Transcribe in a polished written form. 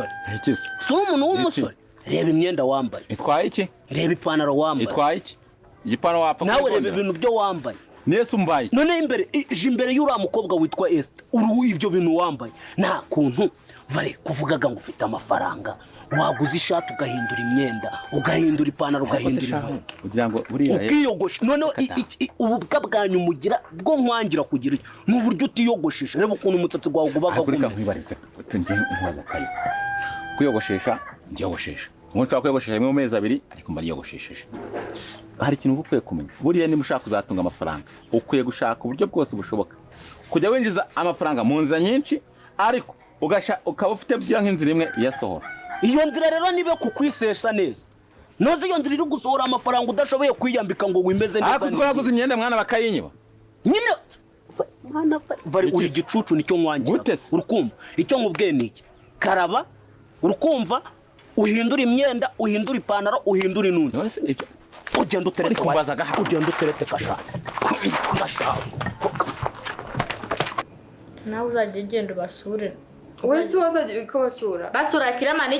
w'umusore si umuntu w'umusore reba imyenda wambaye itwaye iki reba ipantaro wambaye itwaye iki igipantaro wapfa nawe reba ibintu byo wambaye nese umbaye none imbere y'uriya mukobwa witwa Esther uruhu ibyo bintu wambaye nta kuntu vare kuvugaga ngo ufite amafaranga waguze ishati ugahindura imyenda ugahindura ipantaro ugahindura inkweto kugira ngo buriya ukiyogosha none ububwa bwanyu mugira bwo nkwangira kugira mu buryo utiyogoshesha reba ukuntu umusatsi gwawe gubaga kumeze tunje nkwaza kayo kuyogoshesha ngiyogoshesha nshaka kuyogoshesha mu mezi abiri ariko mbari yogoshesheje hari ikintu ukwiye kumenya buriya ni mushaka kuzatunga amafaranga ukwiye gushaka uburyo bwose bushoboka kujya winjiza amafaranga mu nzira nyinshi ariko ukaba ufite bya nk'inzira imwe yasohora iyo nzira rero nibe kukwisesha neza noze iyo nzira iri gusohora amafaranga udashoboye kwiyambika ngo wimeze neza ariko twaguze imyenda mwana bakayinyiba nyine mwana vari uri gicucu nicyo nkwangira urukumva icyo nkubwiye niki karaba urukumva uhindura imyenda uhindura ipantaro uhindura inunzi ugenda uterete kashaka nawe uzajya ugenda ubasure wese wazajya ukabasura basura kiramani